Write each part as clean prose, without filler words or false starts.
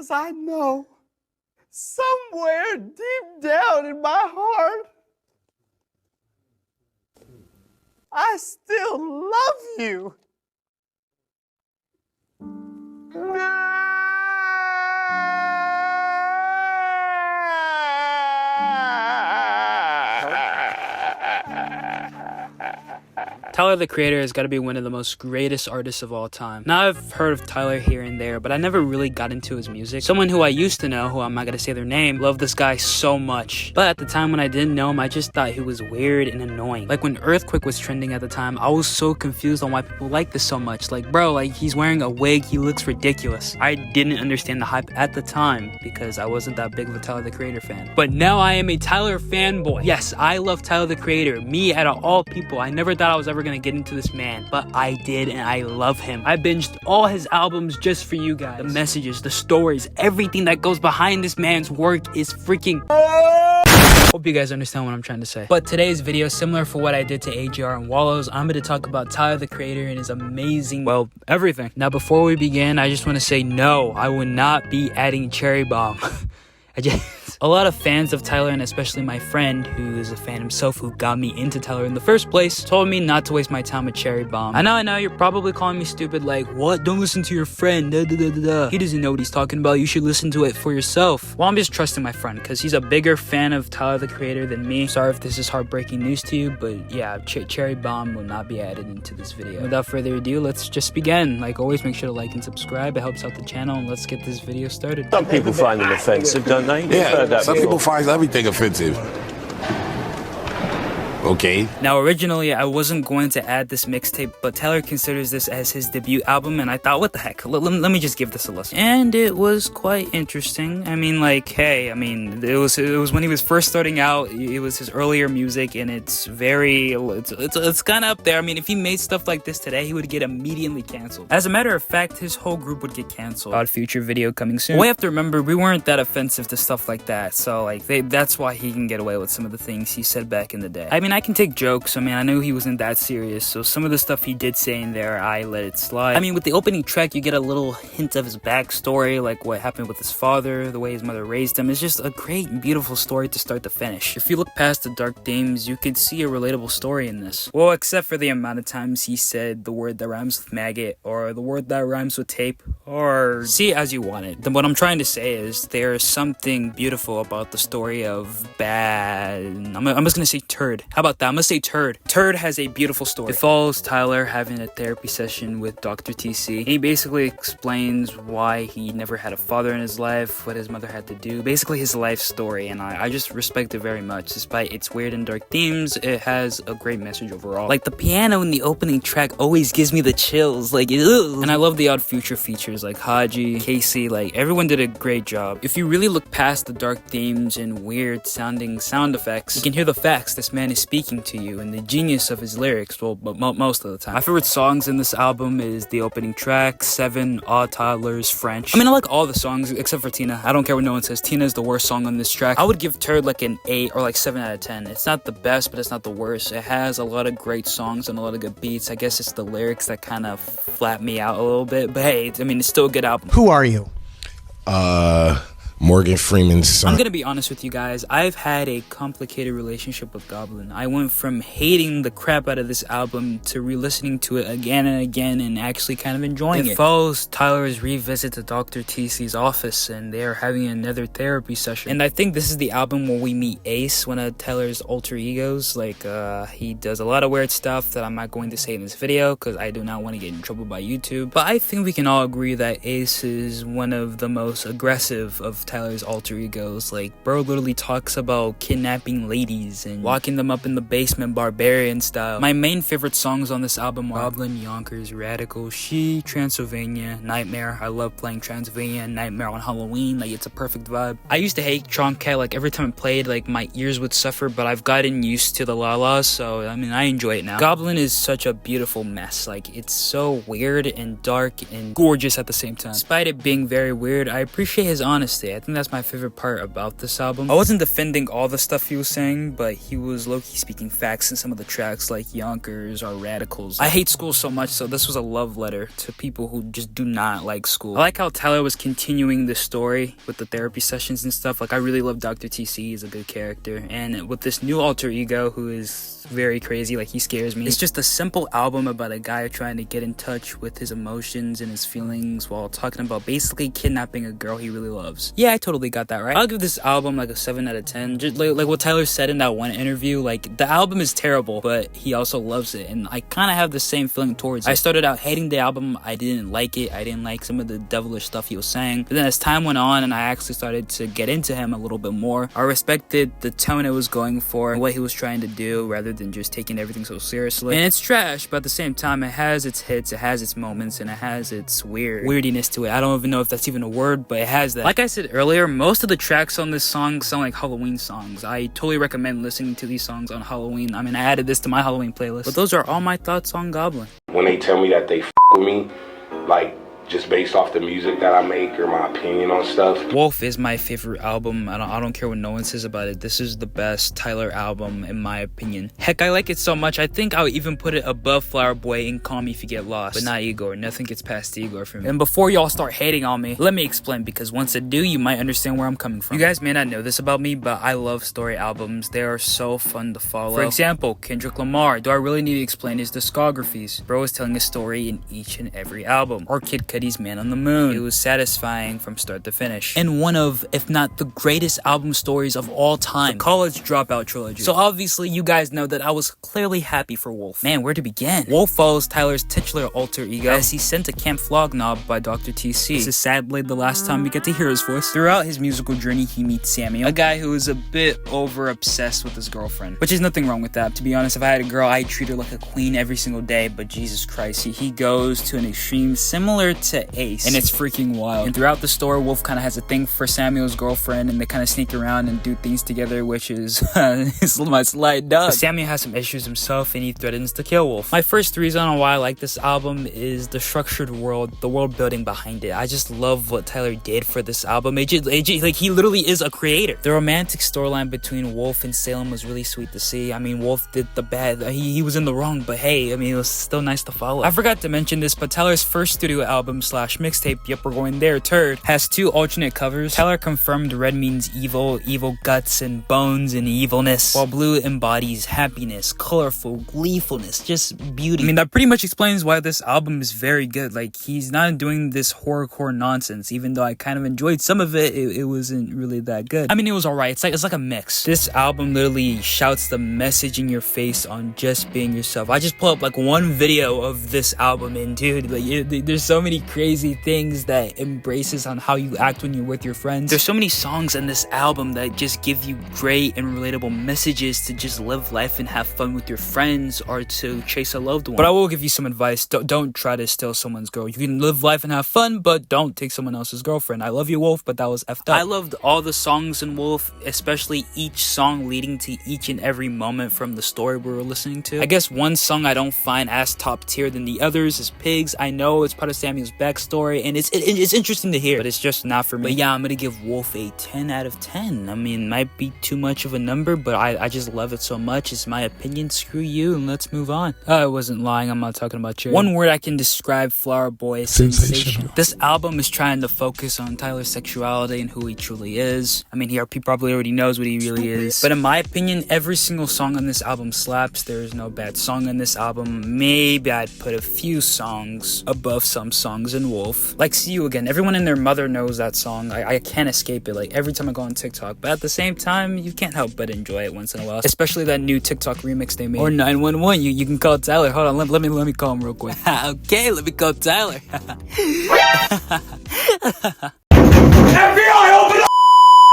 'Cause I know somewhere deep down in my heart, I still love you. Tyler, the Creator, has got to be one of the most greatest artists of all time. Now, I've heard of Tyler here and there, but I never really got into his music. Someone who I used to know, who I'm not going to say their name, loved this guy so much. But at the time when I didn't know him, I just thought he was weird and annoying. Like when Earthquake was trending at the time, I was so confused on why people like this so much. Like, bro, like he's wearing a wig, he looks ridiculous. I didn't understand the hype at the time because I wasn't that big of a Tyler, the Creator fan. But now I am a Tyler fanboy. Yes, I love Tyler, the Creator. Me, out of all people, I never thought I was ever going to get into this man, but I did, and I love him. I binged all his albums just for you guys. The messages, the stories, everything that goes behind this man's work is freaking... Hope you guys understand what I'm trying to say. But today's video, similar for what I did to AJR and Wallows, I'm going to talk about Tyler, the Creator, and his amazing, well, everything. Now, before we begin, I just want to say no, I will not be adding Cherry Bomb. A lot of fans of Tyler, and especially my friend, who is a fan himself, who got me into Tyler in the first place, told me not to waste my time with Cherry Bomb. I know, you're probably calling me stupid, like, what? Don't listen to your friend, da da da da da. He doesn't know what he's talking about, you should listen to it for yourself. Well, I'm just trusting my friend, because he's a bigger fan of Tyler, the Creator than me. Sorry if this is heartbreaking news to you, but yeah, Cherry Bomb will not be added into this video. Without further ado, let's just begin. Like always, make sure to like and subscribe, it helps out the channel, and let's get this video started. Some people find them offensive, don't they? Yeah, some people find everything offensive. Okay. Now, originally, I wasn't going to add this mixtape, but Tyler considers this as his debut album, and I thought, what the heck, let me just give this a listen. And it was quite interesting. I mean, like, hey, I mean, it was when he was first starting out, it was his earlier music, and it's kind of up there. I mean, if he made stuff like this today, he would get immediately canceled. As a matter of fact, his whole group would get canceled. Odd Future video coming soon. We have to remember, we weren't that offensive to stuff like that, so, like, that's why he can get away with some of the things he said back in the day. I mean, I can take jokes. I mean, I knew he wasn't that serious, so some of the stuff he did say in there, I let it slide. I mean, with the opening track, you get a little hint of his backstory, like what happened with his father, the way his mother raised him. It's just a great and beautiful story to start to finish. If you look past the dark themes, you could see a relatable story in this. Well, except for the amount of times he said the word that rhymes with maggot, or the word that rhymes with tape, or see it as you want it. Then what I'm trying to say is there's something beautiful about the story of bad... I'm just gonna say turd. How about that? I'm gonna say Turd. Turd has a beautiful story. It follows Tyler having a therapy session with Dr. TC. He basically explains why he never had a father in his life, what his mother had to do, basically his life story, and I just respect it very much. Despite its weird and dark themes, it has a great message overall. Like, the piano in the opening track always gives me the chills, like, ew. And I love the Odd Future features, like Haji, Casey, like, everyone did a great job. If you really look past the dark themes and weird sounding sound effects, you can hear the facts this man is speaking to you and the genius of his lyrics, well, but most of the time. My favorite songs in this album is the opening track, 7, Odd Toddlers, French. I mean, I like all the songs except for Tina. I don't care what no one says. Tina is the worst song on this track. I would give Turd like an 8 or like 7 out of 10. It's not the best, but it's not the worst. It has a lot of great songs and a lot of good beats. I guess it's the lyrics that kind of flat me out a little bit, but hey, I mean, it's still a good album. Who are you? Morgan Freeman's son. I'm gonna be honest with you guys, I've had a complicated relationship with Goblin. I went from hating the crap out of this album to re-listening to it again and again and actually kind of enjoying it. It follows Tyler's revisit to Dr. TC's office, and they are having another therapy session. And I think this is the album where we meet Ace, one of Tyler's alter egos. Like, he does a lot of weird stuff that I'm not going to say in this video because I do not want to get in trouble by YouTube. But I think we can all agree that Ace is one of the most aggressive of Tyler's alter egos. Like, bro literally talks about kidnapping ladies and locking them up in the basement barbarian style. My main favorite songs on this album are Goblin, Yonkers, Radical, She, Transylvania, Nightmare. I love playing Transylvania and Nightmare on Halloween. Like, it's a perfect vibe. I used to hate Trunk Cat. Like, every time I played, like, my ears would suffer, but I've gotten used to the la-las, so I mean, I enjoy it now. Goblin is such a beautiful mess. Like, it's so weird and dark and gorgeous at the same time. Despite it being very weird, I appreciate his honesty. I I think that's my favorite part about this album. I wasn't defending all the stuff he was saying, but he was low-key speaking facts in some of the tracks like Yonkers or Radicals. I hate school so much, so this was a love letter to people who just do not like school. I like how Tyler was continuing the story with the therapy sessions and stuff. Like, I really love Dr. TC. He's a good character. And with this new alter ego who is very crazy, like, he scares me. It's just a simple album about a guy trying to get in touch with his emotions and his feelings while talking about basically kidnapping a girl he really loves. Yeah, I totally got that right. I'll give this album like a 7 out of 10. Just like what Tyler said in that one interview, like, the album is terrible, but he also loves it. And I kind of have the same feeling towards it. I started out hating the album. I didn't like it. I didn't like some of the devilish stuff he was saying. But then as time went on and I actually started to get into him a little bit more, I respected the tone it was going for and what he was trying to do rather than just taking everything so seriously. And it's trash, but at the same time, it has its hits, it has its moments, and it has its weirdiness to it. I don't even know if that's even a word, but it has that. Like I said earlier, most of the tracks on this song sound like Halloween songs. I totally recommend listening to these songs on Halloween. I mean, I added this to my Halloween playlist. But those are all my thoughts on Goblin. When they tell me that they with me, like, just based off the music that I make or my opinion on stuff. Wolf is my favorite album. I don't care what no one says about it. This is the best Tyler album in my opinion. Heck, I like it so much, I think I'll even put it above Flower Boy and Call Me If You Get Lost. But not Igor. Nothing gets past Igor for me. And before y'all start hating on me, let me explain, because once I do, you might understand where I'm coming from. You guys may not know this about me, but I love story albums. They are so fun to follow. For example, Kendrick Lamar. Do I really need to explain his discographies? Bro is telling a story in each and every album. Or Kid Cudi's Man on the Moon. It was satisfying from start to finish. And one of, if not the greatest album stories of all time, the College Dropout trilogy. So obviously you guys know that I was clearly happy for Wolf. Man, where to begin? Wolf follows Tyler's titular alter ego as he's sent to Camp Flog Knob by Dr. TC. This is sadly the last time we get to hear his voice. Throughout his musical journey, he meets Samuel, a guy who is a bit over obsessed with his girlfriend. Which is nothing wrong with that. To be honest, if I had a girl, I'd treat her like a queen every single day, but Jesus Christ, he goes to an extreme similar to Ace. And it's freaking wild. And throughout the story, Wolf kind of has a thing for Samuel's girlfriend, and they kind of sneak around and do things together, which is my slight dog. But Samuel has some issues himself, and he threatens to kill Wolf. My first reason on why I like this album is the structured world, the world building behind it. I just love what Tyler did for this album. Like, he literally is a creator. The romantic storyline between Wolf and Salem was really sweet to see. I mean, Wolf did the bad. He was in the wrong, but hey, I mean, it was still nice to follow. I forgot to mention this, but Tyler's first studio album / mixtape, yep, we're going there, Turd, has 2 alternate covers. Tyler confirmed red means evil guts and bones and evilness, while blue embodies happiness, colorful, gleefulness, just beauty. I mean, that pretty much explains why this album is very good. Like, he's not doing this horrorcore nonsense, even though I kind of enjoyed some of it, it wasn't really that good. I mean, it was alright. It's like a mix. This album literally shouts the message in your face on just being yourself. I just pull up like one video of this album, and dude, like, there's so many crazy things that embraces on how you act when you're with your friends. There's so many songs in this album that just give you great and relatable messages to just live life and have fun with your friends or to chase a loved one. But I will give you some advice. Don't try to steal someone's girl. You can live life and have fun, but don't take someone else's girlfriend. I love you, Wolf, but that was effed up. I loved all the songs in Wolf, especially each song leading to each and every moment from the story we were listening to. I guess one song I don't find as top tier than the others is Pigs. I know it's part of Samuel's backstory, and it's interesting to hear, but it's just not for me. But yeah, I'm gonna give Wolf a 10 out of 10. I mean, might be too much of a number, but I just love it so much. It's my opinion. Screw you, and let's move on. I wasn't lying. I'm not talking about you. One word I can describe Flower Boy is sensational. This album is trying to focus on Tyler's sexuality and who he truly is. I mean, he probably already knows what he really is. But in my opinion, every single song on this album slaps. There is no bad song on this album. Maybe I'd put a few songs above some songs in Wolf. Like See You Again. Everyone and their mother knows that song. I can't escape it, like, every time I go on TikTok. But at the same time, you can't help but enjoy it once in a while. Especially that new TikTok remix they made. Or 911. You can call Tyler. Hold on, let me call him real quick. Okay, let me call Tyler. FBI, open up!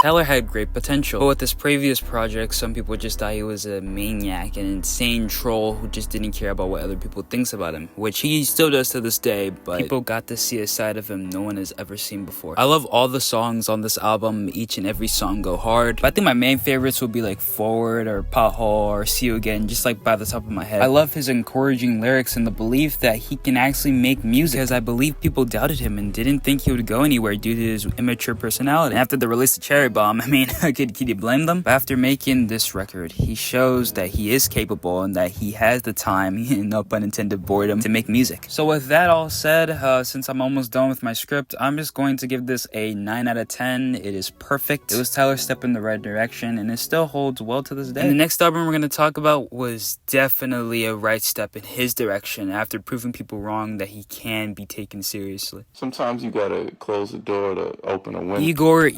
Tyler had great potential, but with his previous project, some people just thought he was a maniac, an insane troll who just didn't care about what other people thinks about him, which he still does to this day, but people got to see a side of him no one has ever seen before. I love all the songs on this album. Each and every song go hard, but I think my main favorites would be like Forward or Pothole or See You Again, just like by the top of my head. I love his encouraging lyrics and the belief that he can actually make music, because I believe people doubted him and didn't think he would go anywhere due to his immature personality. And after the release of Cherry Bomb, I mean, could you blame them? But after making this record, he shows that he is capable and that he has the time, no pun intended, boredom, to make music. So with that all said, since I'm almost done with my script, I'm just going to give this a 9 out of 10. It is perfect. It was Tyler's step in the right direction, and it still holds well to this day. And the next album we're going to talk about was definitely a right step in his direction after proving people wrong that he can be taken seriously. Sometimes you gotta close the door to open a window. Igor,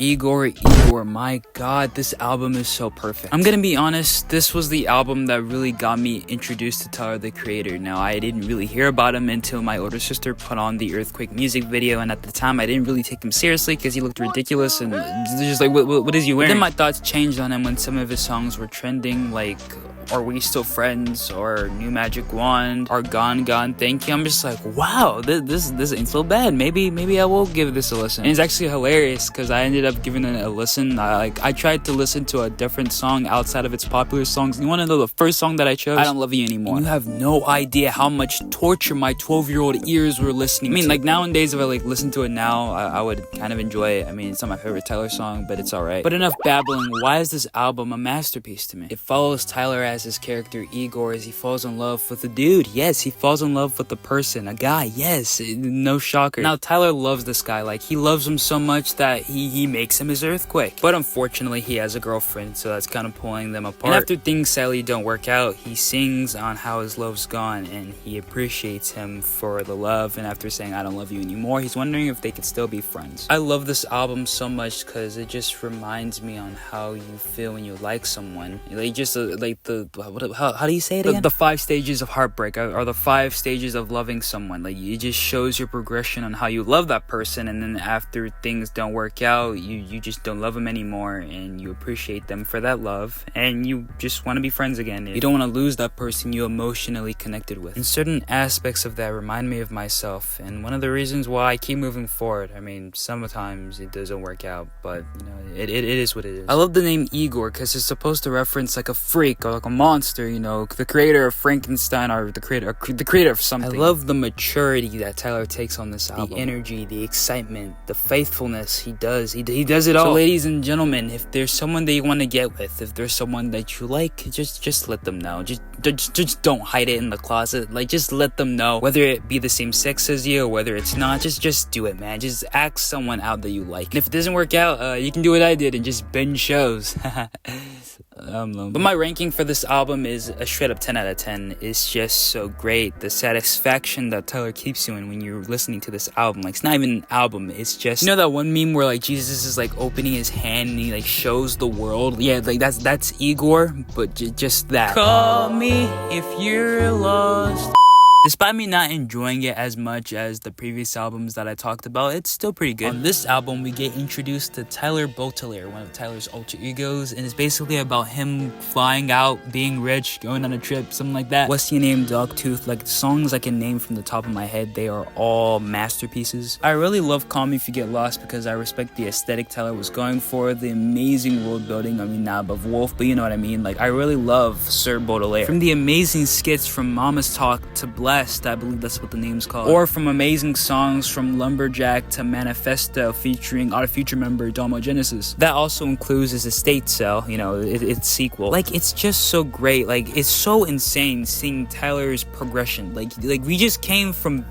my god, this album is so perfect. I'm gonna be honest, this was the album that really got me introduced to Tyler the Creator. Now, I didn't really hear about him until my older sister put on the Earthquake music video, and at the time I didn't really take him seriously because he looked ridiculous and just like, what is he wearing? But then my thoughts changed on him when some of his songs were trending, like Are We Still Friends or New Magic Wand or Gone Thank You. I'm just like, wow, this ain't so bad. Maybe I will give this a listen. And it's actually hilarious because I ended up giving it a listen. I tried to listen to a different song outside of its popular songs. You want to know the first song that I chose? I Don't Love You Anymore. And you have no idea how much torture my 12-year-old ears were listening to. I mean, like nowadays, if I like listen to it now, I would kind of enjoy it. I mean, it's not my favorite Tyler song, but it's alright. But enough babbling. Why is this album a masterpiece to me? It follows Tyler as his character Igor as he falls in love with a dude. Yes, he falls in love with a person, a guy. Yes, no shocker. Now Tyler loves this guy. Like, he loves him so much that he makes him his Earthquake. But unfortunately, he has a girlfriend, so that's kind of pulling them apart. And after things sadly don't work out, he sings on how his love's gone, and he appreciates him for the love. And after saying I don't love you anymore, he's wondering if they could still be friends. I love this album so much because it just reminds me on how you feel when you like someone. Like, just like how do you say it again? The 5 stages of heartbreak or the 5 stages of loving someone. Like, it just shows your progression on how you love that person, and then after things don't work out, you just don't love them anymore, and you appreciate them for that love, and you just want to be friends again. You don't want to lose that person you emotionally connected with. And certain aspects of that remind me of myself, and one of the reasons why I keep moving forward. I mean, sometimes it doesn't work out, but you know, it is what it is. I love the name Igor because it's supposed to reference like a freak or like a monster, you know, the creator of Frankenstein or the creator of something. I love the maturity that Tyler takes on this album. The energy, the excitement, the faithfulness. He does it all. So ladies and gentlemen, if there's someone that you want to get with, if there's someone that you like, just let them know. Just don't hide it in the closet. Like, just let them know, whether it be the same sex as you or whether it's not. Just do it, man. Just ask someone out that you like. And if it doesn't work out, you can do what I did and just binge shows. But my ranking for this album is a straight up 10 out of 10. It's just so great. The satisfaction that Tyler keeps you in when you're listening to this album. Like, it's not even an album. It's just, you know that one meme where like Jesus is like opening his hand and he like shows the world? Yeah, like that's Igor, but just that. Call me if you're lost. Despite me not enjoying it as much as the previous albums that I talked about, it's still pretty good. On this album, we get introduced to Tyler Baudelaire, one of Tyler's alter egos, and it's basically about him flying out, being rich, going on a trip, something like that. What's Your Name, Dogtooth? Like, the songs I can name from the top of my head, they are all masterpieces. I really love Call Me If You Get Lost because I respect the aesthetic Tyler was going for, the amazing world building. I mean, not above Wolf, but you know what I mean. Like, I really love Sir Baudelaire. From the amazing skits from Mama's Talk to Blessed, I believe that's what the name's called, or from amazing songs from Lumberjack to Manifesto featuring our future member Domo Genesis. That also includes his estate sale, you know, its sequel. Like, it's just so great. Like, it's so insane seeing Tyler's progression. Like we just came from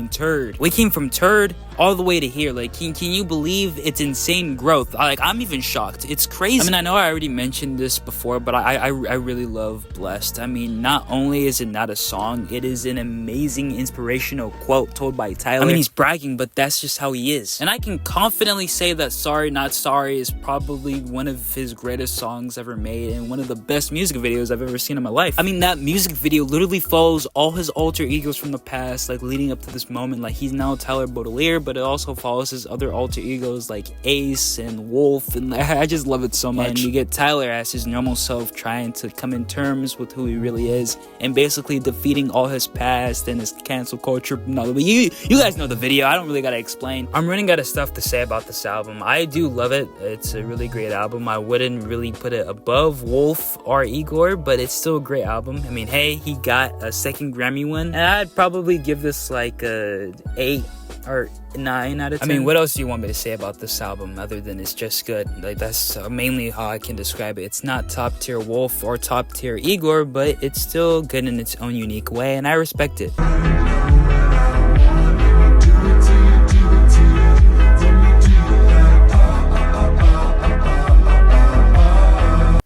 turd. We came from turd all the way to here. Like, can you believe it's insane growth? I'm even shocked. It's crazy. I mean, I know I already mentioned this before, but I really love Blessed. I mean, not only is it not a song, it is an amazing inspirational quote told by Tyler. I mean, he's bragging, but that's just how he is. And I can confidently say that Sorry Not Sorry is probably one of his greatest songs ever made and one of the best music videos I've ever seen in my life. I mean, that music video literally follows all his alter egos from the past, like leading up to this moment. Like, he's now Tyler Baudelaire, but it also follows his other alter egos like Ace and Wolf, and I just love it so much. And you get Tyler as his normal self trying to come in terms with who he really is and basically defeating all his past and his cancel culture. No, but you guys know the video. I don't really gotta explain. I'm running out of stuff to say about this album. I do love it. It's a really great album. I wouldn't really put it above Wolf or Igor, but it's still a great album. I mean, hey, he got a second Grammy win, and I'd probably give this like a 8 or 9 out of 10. I mean, what else do you want me to say about this album other than it's just good? Like, that's mainly how I can describe it. It's not top tier Wolf or top tier Igor, but it's still good in its own unique way, and I respect it.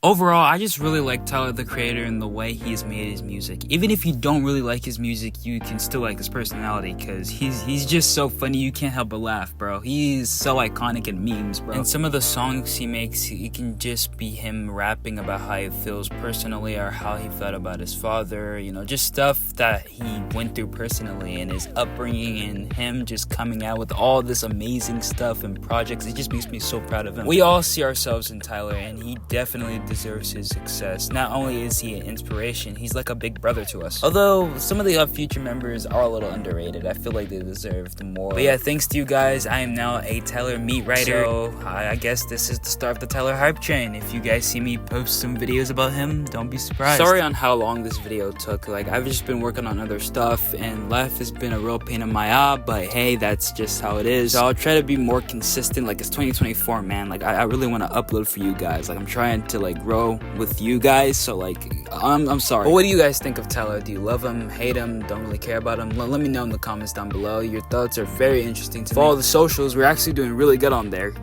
Overall, I just really like Tyler, the Creator, and the way he's made his music. Even if you don't really like his music, you can still like his personality, because he's just so funny, you can't help but laugh, bro. He's so iconic in memes, bro. And some of the songs he makes, it can just be him rapping about how he feels personally, or how he felt about his father, you know, just stuff that he went through personally, and his upbringing, and him just coming out with all this amazing stuff and projects. It just makes me so proud of him. We all see ourselves in Tyler, and he definitely deserves his success. Not only is he an inspiration, he's like a big brother to us. Although some of the future members are a little underrated. I feel like they deserved more. But yeah, thanks to you guys, I am now a Tyler meat writer. So I guess this is the start of the Tyler hype train. If you guys see me post some videos about him, don't be surprised. Sorry on how long this video took. Like, I've just been working on other stuff, and life has been a real pain in my eye, but hey, that's just how it is. So I'll try to be more consistent. Like, it's 2024, man. Like, I really want to upload for you guys. Like, I'm trying to like grow with you guys, so like I'm sorry. But what do you guys think of Tyler? Do you love him, hate him, don't really care about him? Let me know in the comments down below. Your thoughts are very interesting to me. Follow the socials, we're actually doing really good on there.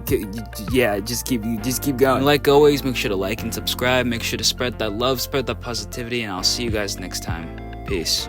Yeah, just keep going. And like always, make sure to like and subscribe, make sure to spread that love, spread that positivity, and I'll see you guys next time. Peace.